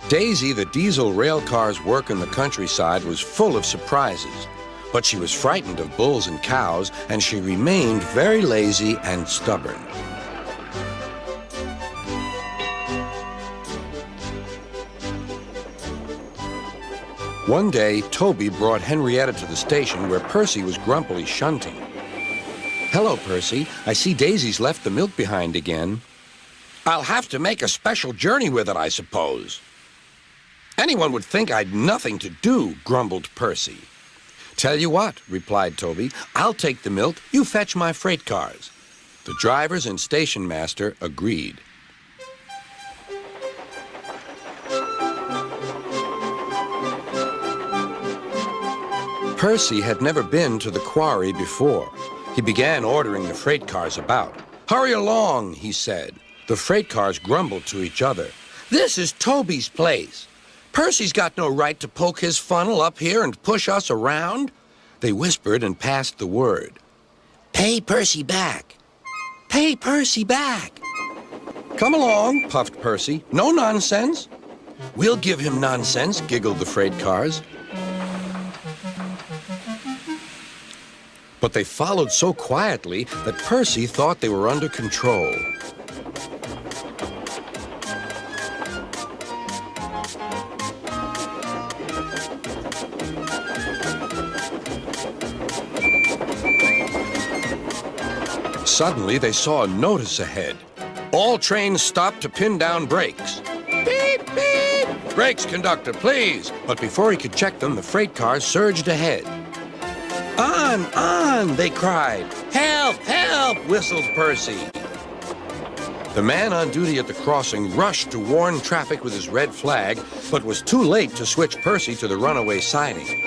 Daisy, the diesel rail car's work in the countryside, was full of surprises. But she was frightened of bulls and cows, and she remained very lazy and stubborn. One day, Toby brought Henrietta to the station where Percy was grumpily shunting. "Hello, Percy. I see Daisy's left the milk behind again." "I'll have to make a special journey with it, I suppose." "Anyone would think I'd nothing to do," grumbled Percy. "Tell you what," replied Toby, "I'll take the milk, you fetch my freight cars." The drivers and station master agreed. Percy had never been to the quarry before. He began ordering the freight cars about. "Hurry along," he said. The freight cars grumbled to each other. "This is Toby's place. Percy's got no right to poke his funnel up here and push us around." They whispered and passed the word. "Pay Percy back. Pay Percy back." "Come along," puffed Percy. "No nonsense." "We'll give him nonsense," giggled the freight cars. But they followed so quietly that Percy thought they were under control. Suddenly, they saw a notice ahead. "All trains stop to pin down brakes." "Beep, beep!" "Brakes, conductor, please!" But before he could check them, the freight cars surged ahead. "On, on!" they cried. "Help, help!" whistled Percy. The man on duty at the crossing rushed to warn traffic with his red flag, but was too late to switch Percy to the runaway siding.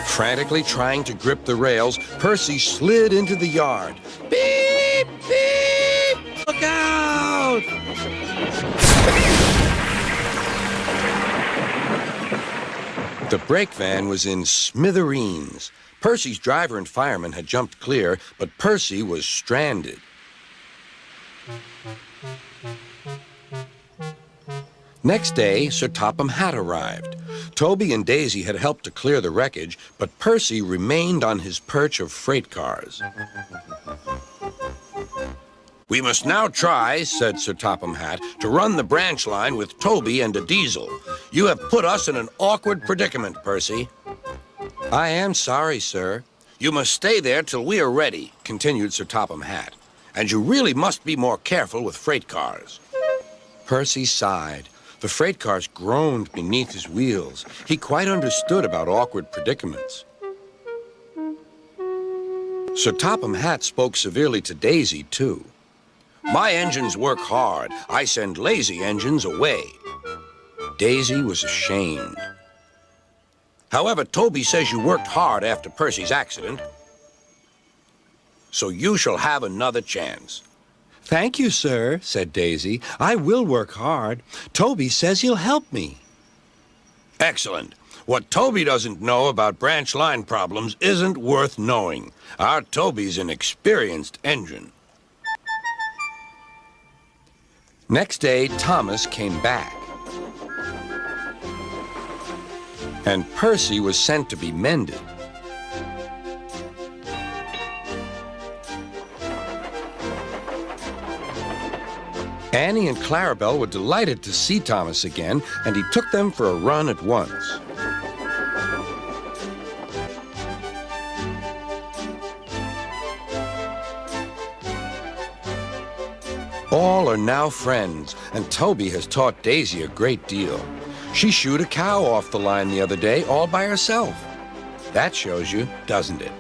Frantically trying to grip the rails, Percy slid into the yard. "Beep, beep! Look out!" The brake van was in smithereens. Percy's driver and fireman had jumped clear, but Percy was stranded. Next day, Sir Topham Hatt arrived. Toby and Daisy had helped to clear the wreckage, but Percy remained on his perch of freight cars. "We must now try," said Sir Topham Hatt, "to run the branch line with Toby and a diesel. You have put us in an awkward predicament, Percy." "I am sorry, sir." "You must stay there till we are ready," continued Sir Topham Hatt. "And you really must be more careful with freight cars." Percy sighed. The freight cars groaned beneath his wheels. He quite understood about awkward predicaments. Sir Topham Hatt spoke severely to Daisy, too. "My engines work hard. I send lazy engines away." Daisy was ashamed. "However, Toby says you worked hard after Percy's accident. So you shall have another chance." "Thank you, sir," said Daisy. "I will work hard. Toby says he'll help me." "Excellent. What Toby doesn't know about branch line problems isn't worth knowing. Our Toby's an experienced engine." Next day, Thomas came back. And Percy was sent to be mended. Annie and Clarabelle were delighted to see Thomas again, and he took them for a run at once. All are now friends, and Toby has taught Daisy a great deal. She shooed a cow off the line the other day all by herself. That shows you, doesn't it?